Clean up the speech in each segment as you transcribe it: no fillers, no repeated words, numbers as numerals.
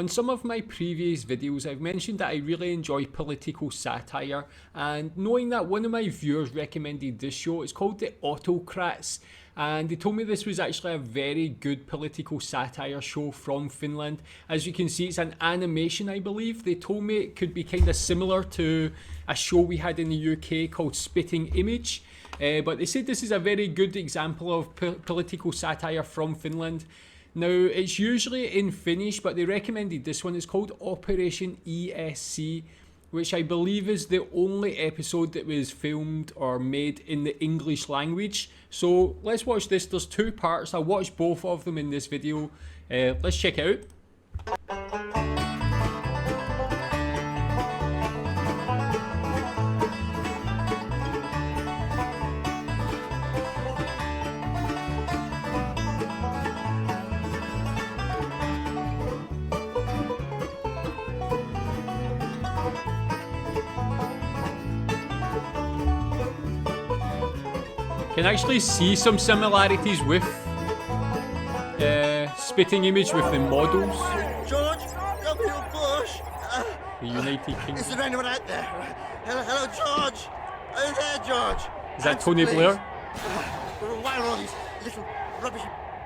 On some of my previous videos, I've mentioned that I really enjoy political satire, and knowing that one of my viewers recommended this show, it's called the Autocrats, and they told me this was actually a very good political satire show from Finland. As you can see, it's an animation, I believe. They told me it could be kind of similar to a show we had in the UK called Spitting Image, but they said this is a very good example of political satire from Finland. Now, it's usually in Finnish, but they recommended this one. It's called Operation ESC, which I believe is the only episode that was filmed or made in the English language. So let's watch this. There's two parts. I'll watch both of them in this video. Let's check it out. Can actually see some similarities with Spitting Image with the models. George W. Bush. The United Kingdom. Is there anyone out there? Hello, George. Are you there, George? Is that Tony Blair? Why are all these little rubbish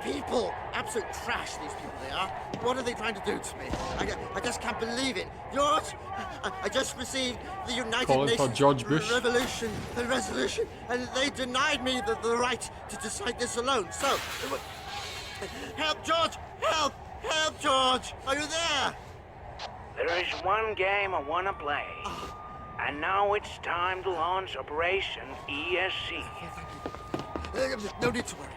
people? Absolute trash, these people they are. What are they trying to do to me? I just can't believe it. George, I just received the United Calling for Nations George Bush. resolution, and they denied me the right to decide this alone. So, help, George! Help! Help, George! Are you there? There is one game I want to play. And now it's time to launch Operation ESC. No need to worry.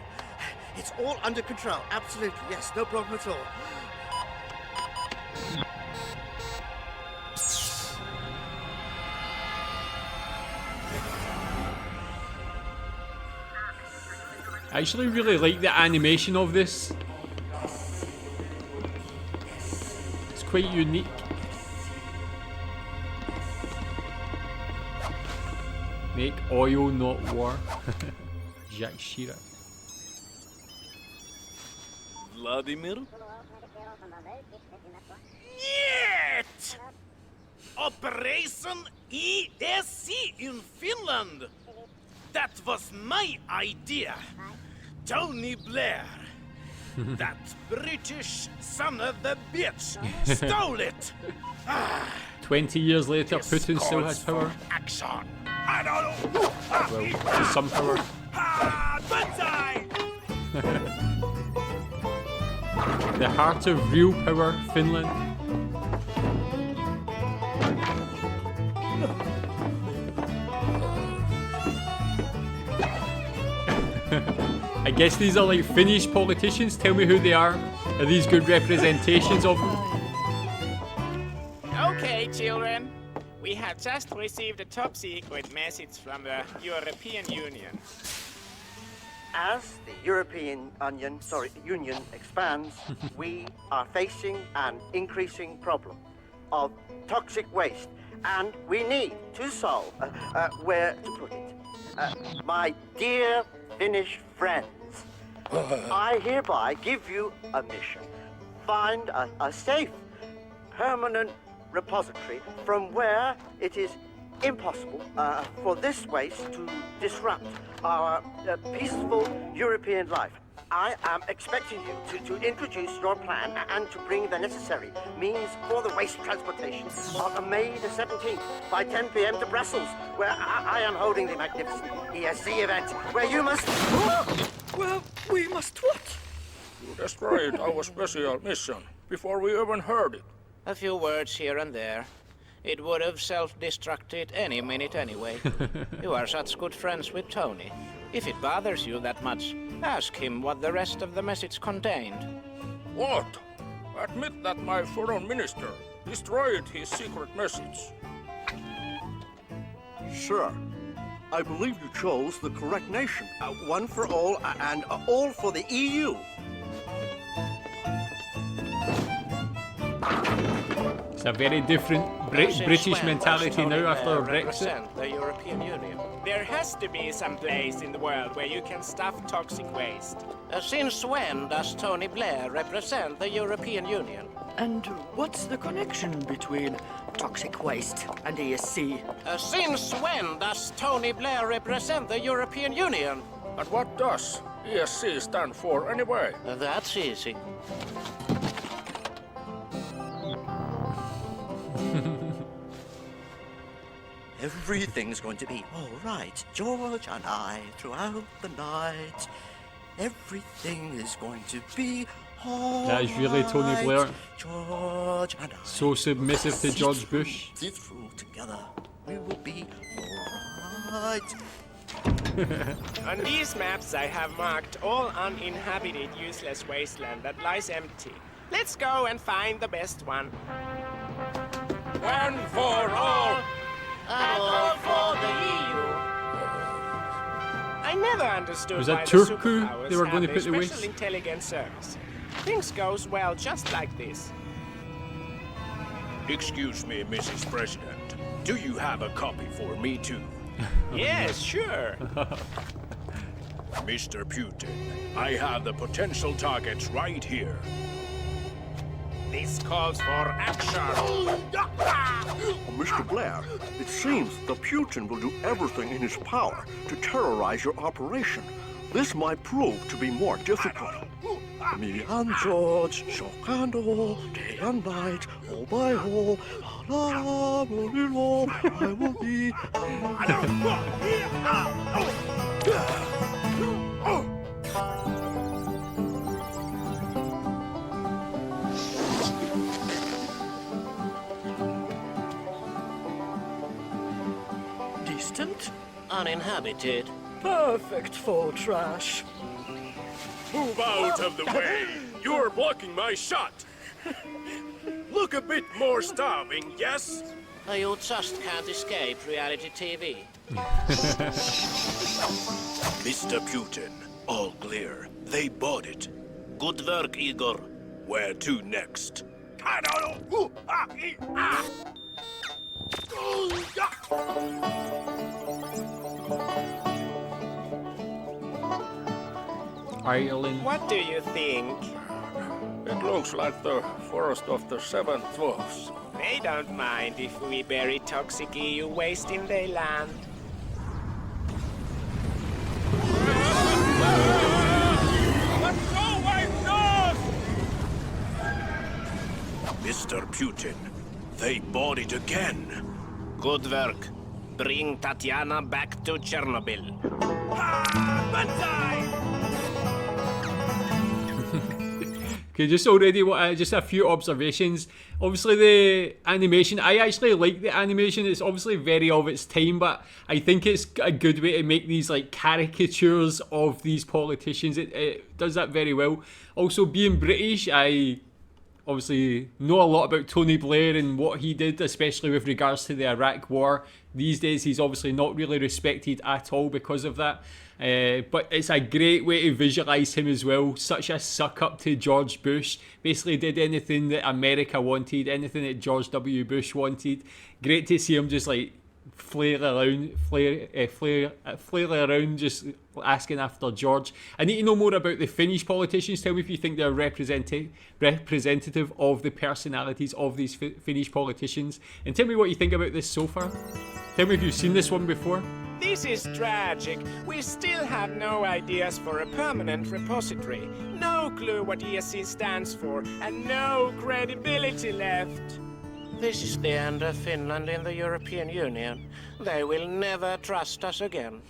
It's all under control. Absolutely. Yes, no problem at all. I actually really like the animation of this. It's quite unique. Make oil, not war. Jacques Chirac. Vladimir? Yet! Operation ESC in Finland! That was my idea! Tony Blair! That British son of a bitch stole it! 20 years later, Putin still has power. Action! I don't know! Well, some power. Banzai! The heart of real power, Finland. I guess these are like Finnish politicians. Tell me who they are. Are these good representations of them? Okay, children. We have just received a top secret message from the European Union. As the European Union expands, we are facing an increasing problem of toxic waste, and we need to solve where to put it. My dear Finnish friends, I hereby give you a mission. Find a safe, permanent repository from where it is impossible for this waste to disrupt our peaceful European life. I am expecting you to introduce your plan and to bring the necessary means for the waste transportation on May the 17th by 10 p.m. to Brussels, where I am holding the magnificent ESC event, where you must... Well, we must what? You destroyed our special mission before we even heard it. A few words here and there. It would have self-destructed any minute anyway. You are such good friends with Tony. If it bothers you that much, ask him what the rest of the message contained. What? Admit that my foreign minister destroyed his secret message. Sure. I believe you chose the correct nation. One for all and all for the EU. It's a very different British mentality now after Brexit. The European Union. There has to be some place in the world where you can stuff toxic waste. Since when does Tony Blair represent the European Union? And what's the connection between toxic waste and ESC? Since when does Tony Blair represent the European Union? And what does ESC stand for anyway? That's easy. Everything's going to be all right, George and I, throughout the night. Everything is going to be all That is really Tony right, Blair. George and I. So submissive to George Bush. See through together. We will be all right. On these maps I have marked all uninhabited useless wasteland that lies empty. Let's go and find the best one. One for all! And all for the EU. I never understood Was why that the Turku superpowers they were have going to a put the special waste? intelligence service. Things goes well just like this. Excuse me, Mrs. President. Do you have a copy for me too? Yes, sure. Mr. Putin, I have the potential targets right here. This calls for action. Mr. Blair, it seems that Putin will do everything in his power to terrorize your operation. This might prove to be more difficult. Me and George, shock and all, day and night, all by all, I will be. Distant? Uninhabited. Perfect for trash. Move out of the way! You're blocking my shot! Look a bit more starving, yes? You just can't escape reality TV. Mr. Putin, all clear. They bought it. Good work, Igor. Where to next? I don't know. Ireland. What do you think? It looks like the forest of the seven dwarfs. They don't mind if we bury toxic EU waste in their land. Mr. Putin, they bought it again. Good work. Bring Tatiana back to Chernobyl. Okay, just already, just a few observations. Obviously, the animation, I actually like the animation. It's obviously very of its time, but I think it's a good way to make these like caricatures of these politicians. It does that very well. Also, being British, I obviously know a lot about Tony Blair and what he did, especially with regards to the Iraq War. These days, he's obviously not really respected at all because of that. But it's a great way to visualise him as well. Such a suck up to George Bush. Basically did anything that America wanted, anything that George W. Bush wanted. Great to see him just like flail around, just asking after George. I need to know more about the Finnish politicians. Tell me if you think they're representative of the personalities of these Finnish politicians. And tell me what you think about this so far. Tell me if you've seen this one before. This is tragic. We still have no ideas for a permanent repository. No clue what ESC stands for, and no credibility left. This is the end of Finland in the European Union. They will never trust us again.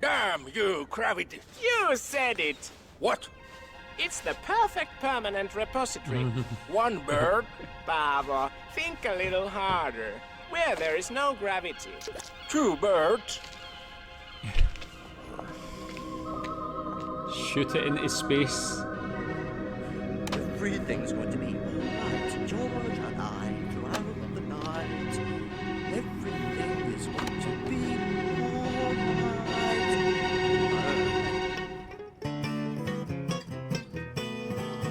Damn you, gravity! You said it! What? It's the perfect permanent repository. One bird? Paavo, think a little harder. Where there is no gravity. Two birds? Shoot it into space. Everything's going to be all right, George and I, throughout the night. Everything is going to be all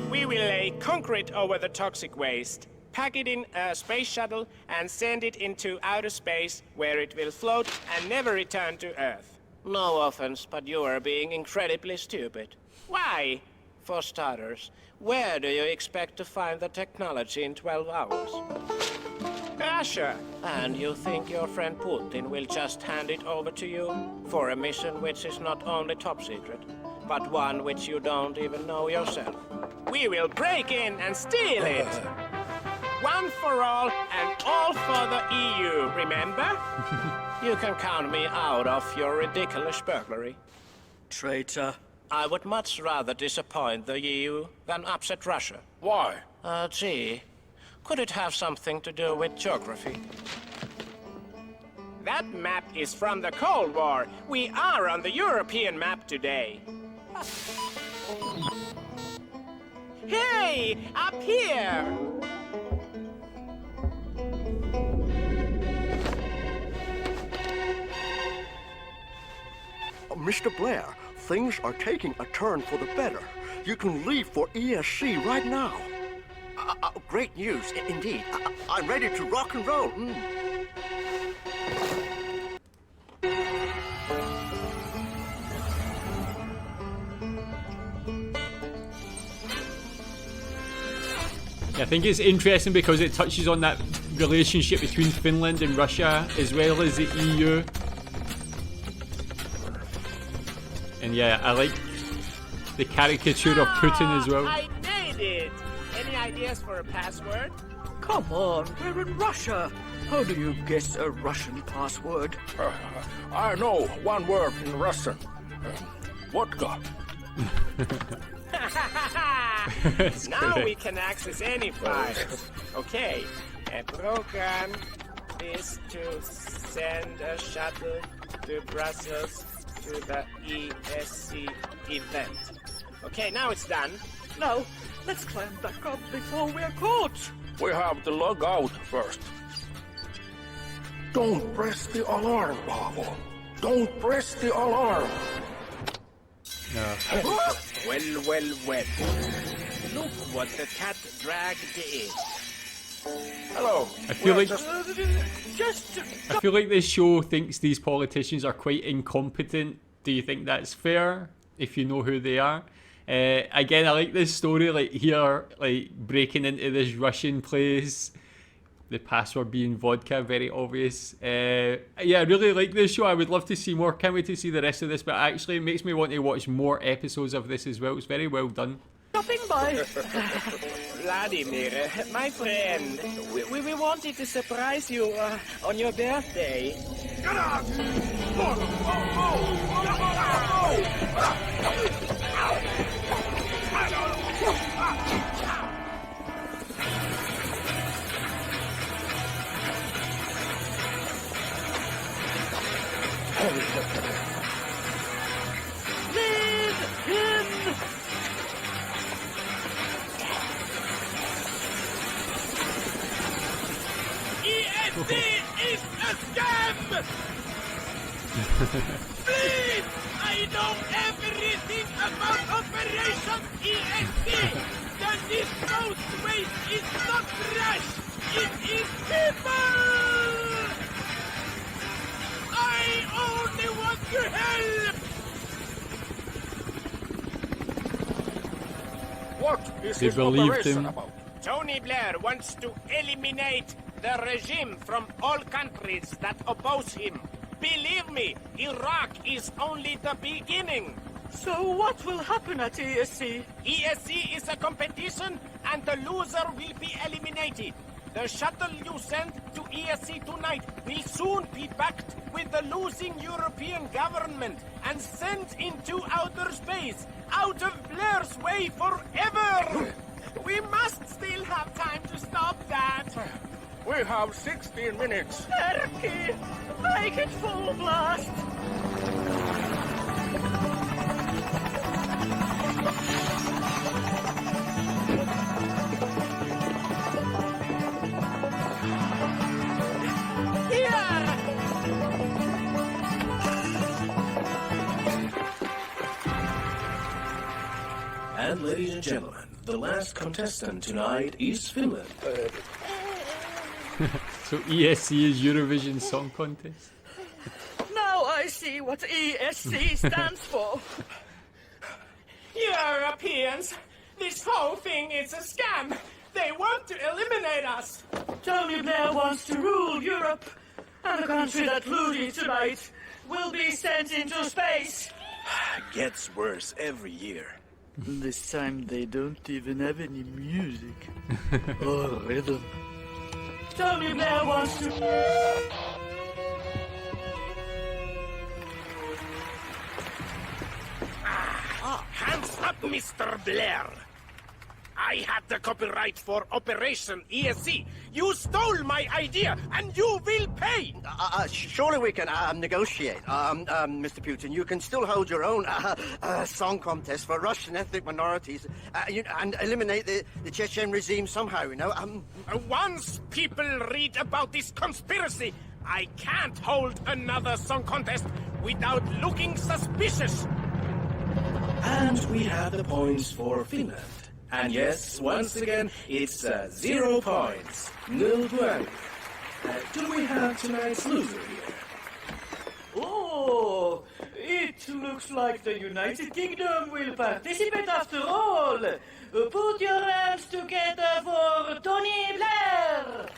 right. We will lay concrete over the toxic waste, pack it in a space shuttle, and send it into outer space where it will float and never return to Earth. No offense, but you are being incredibly stupid. Why? For starters, where do you expect to find the technology in 12 hours? Russia. And you think your friend Putin will just hand it over to you for a mission which is not only top secret, but one which you don't even know yourself? We will break in and steal it. One for all and all for the EU, remember? You can count me out of your ridiculous burglary. Traitor. I would much rather disappoint the EU than upset Russia. Why? Gee, could it have something to do with geography? That map is from the Cold War. We are on the European map today. Hey, up here! Mr. Blair, things are taking a turn for the better. You can leave for ESC right now. Great news, indeed. I'm ready to rock and roll. I think it's interesting because it touches on that relationship between Finland and Russia as well as the EU. And yeah, I like the caricature of Putin as well. I made it! Any ideas for a password? Come on, we're in Russia. How do you guess a Russian password? I know one word in Russian. Vodka. Now we can access any files. Okay, a program is to send a shuttle to Brussels to the ESC event. Okay, now it's done. Now, let's climb back up before we're caught. We have to log out first. Don't press the alarm, Pavel. Don't press the alarm. Well. Look what the cat dragged in. Hello. I feel like this show thinks these politicians are quite incompetent. Do you think that's fair? If you know who they are. Again, I like this story. Like here, like breaking into this Russian place. The password being vodka, very obvious. Yeah, I really like this show. I would love to see more. Can't wait to see the rest of this. But actually, it makes me want to watch more episodes of this as well. It's very well done. Stopping by. Vladimir, my friend, we wanted to surprise you on your birthday. Get out! Leave him! ESC is a scam! Please! I know everything about Operation ESC! The disposed waste is not trash! It is people! I only want to help! What is They this believed operation him. about? Tony Blair wants to eliminate the regime from all countries that oppose him. Believe me, Iraq is only the beginning. So what will happen at ESC? ESC is a competition and the loser will be eliminated. The shuttle you send to ESC tonight will soon be backed with the losing European government and sent into outer space, out of Blair's way forever! We must still have time to stop that. We have 16 minutes. Erky, make it full blast! And ladies and gentlemen, the last contestant tonight is Finland. So ESC is Eurovision Song Contest. Now I see what ESC stands for. Europeans! This whole thing is a scam! They want to eliminate us! Tony Blair wants to rule Europe, and the country that loses tonight will be sent into space. Gets worse every year. This time they don't even have any music or rhythm. Tony Blair wants to... Hands up, Mr. Blair! I had the copyright for Operation ESC. You stole my idea, and you will pay! Surely we can negotiate. Mr. Putin, you can still hold your own song contest for Russian ethnic minorities and eliminate the Chechen regime somehow, you know. Once people read about this conspiracy, I can't hold another song contest without looking suspicious. And we have the points for Finland. And yes, once again, it's 0 points. 0 points. Do we have tonight's loser here? Oh, it looks like the United Kingdom will participate after all. Put your hands together for Tony Blair.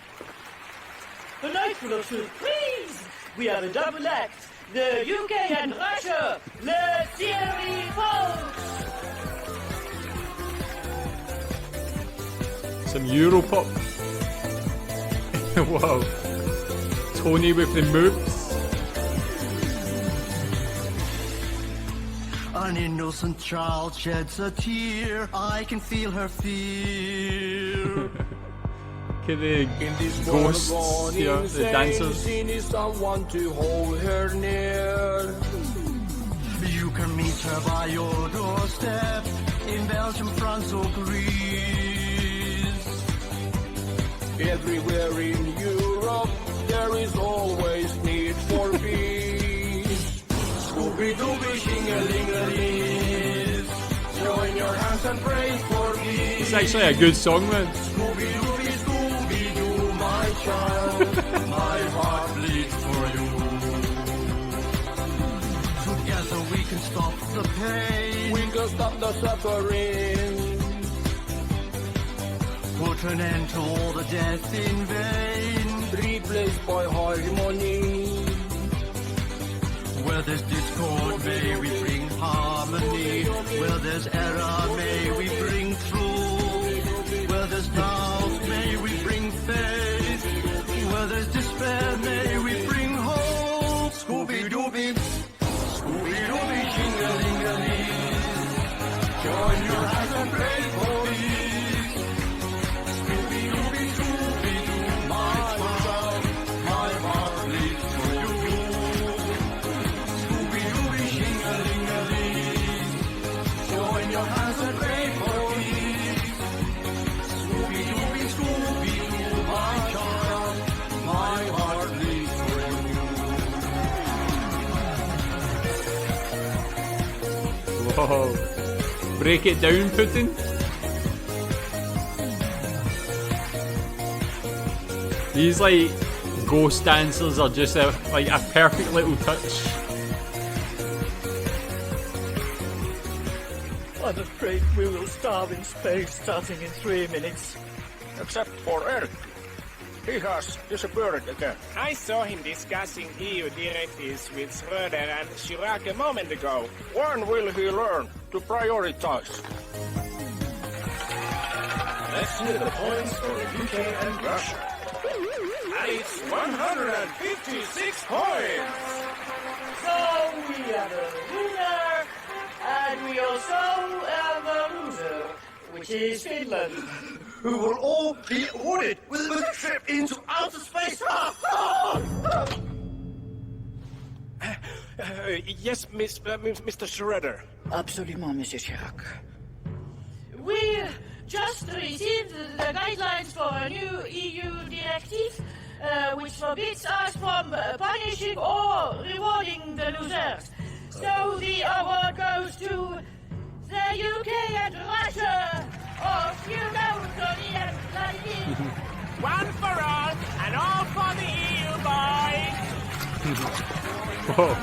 A night full of surprise. We have a double act. The UK and Russia. Let's hear it, folks. Some Europop. Wow. Tony with the moves. An innocent child sheds a tear. I can feel her fear. Okay, the ghosts here, the dancers. Someone to hold her near. You can meet her by your doorstep in Belgium, France or Greece. Everywhere in Europe, there is always need for peace. Scooby-Dooby, shing-a-ling-a-ling. Join your hands and pray for peace. It's actually a good song, man. Scooby-Dooby, Scooby-Doo, my child. My heart bleeds for you. Together we can stop the pain. We can stop the suffering. Put an end to all the death in vain. Replaced by harmony. Where there's discord, may we bring harmony. Where there's error, may we bring truth. Where there's doubt, may we bring faith. Where there's despair, may we bring hope. Scooby-Dooby, Scooby-Dooby, shing-a-ling-a-ling. Join your hands and pray for me. Scooby-Dooby, Scooby-Doo, my child, my heart bleeds for you. Scooby-Dooby, shing-a-ling-a-ling. Join your hands and pray for me. Scooby-Dooby, Scooby-Doo, my child, my heart bleeds for you. Whoa. Break it down, Putin. These like ghost dancers are just a perfect little touch. I'm afraid we will starve in space starting in 3 minutes. Except for Erkki. He has disappeared again. I saw him discussing EU directives with Schröder and Chirac a moment ago. When will he learn to prioritize? Let's hear the points for the UK and Russia. And it's 156 points! So we have a winner, and we also have a loser, which is Finland. Who will all be awarded with a trip into outer space. Yes, Mr. Schroeder. Absolument, Monsieur Chirac. We just received the guidelines for a new EU directive, which forbids us from punishing or rewarding the losers. So the award goes to the UK and Russia. Oh, you know, Tony and Vladimir. One for all, and all for the EU, boys! Whoa.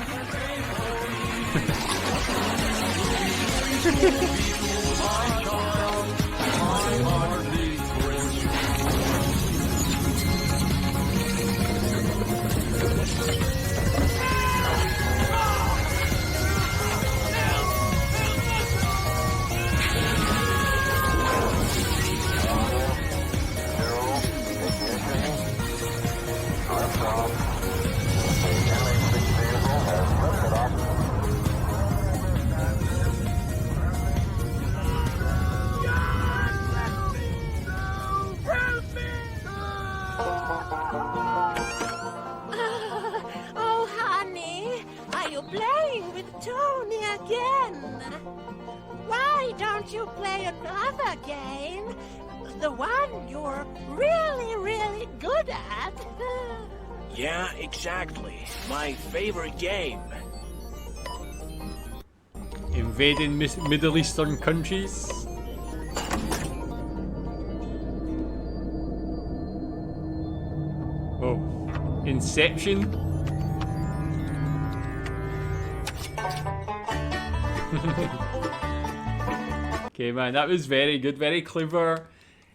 Oh, honey, are you playing with Tony again? Why don't you play another game? The one you're really, really good at. Yeah, exactly. My favorite game. Invading Middle Eastern countries. Oh, Inception. Okay, man, that was very good, very clever.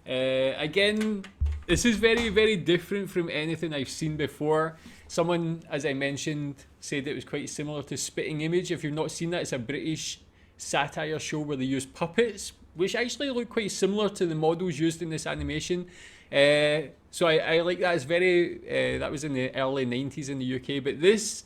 Again, this is very, very different from anything I've seen before. Someone, as I mentioned, said it was quite similar to Spitting Image. If you've not seen that, it's a British satire show where they use puppets, which actually look quite similar to the models used in this animation. So I like that. It's very, that was in the early 90s in the UK, but this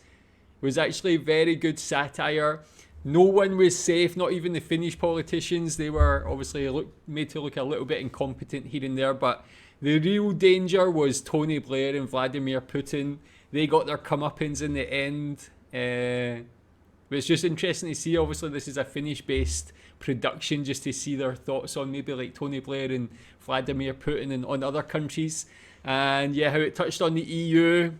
was actually very good satire. No one was safe, not even the Finnish politicians. They were obviously made to look a little bit incompetent here and there, but the real danger was Tony Blair and Vladimir Putin. They got their comeuppance in the end. But it's just interesting to see. Obviously, this is a Finnish-based production, just to see their thoughts on maybe like Tony Blair and Vladimir Putin and on other countries. And yeah, how it touched on the EU.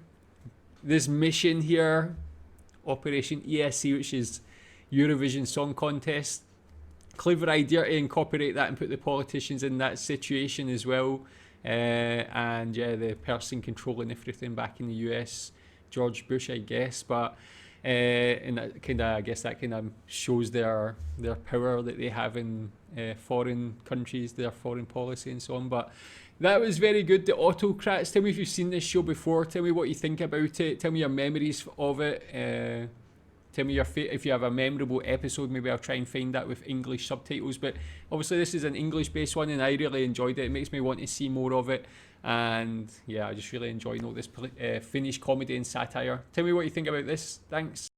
This mission here, Operation ESC, which is Eurovision Song Contest. Clever idea to incorporate that and put the politicians in that situation as well. And yeah, the person controlling everything back in the US, George Bush, I guess. But and that kind of, I guess that kind of shows their power that they have in foreign countries, their foreign policy and so on. But that was very good. The Autocrats. Tell me if you've seen this show before. Tell me what you think about it. Tell me your memories of it. Tell me if you have a memorable episode. Maybe I'll try and find that with English subtitles. But obviously this is an English-based one, and I really enjoyed it. It makes me want to see more of it. And yeah, I just really enjoyed all this Finnish comedy and satire. Tell me what you think about this. Thanks.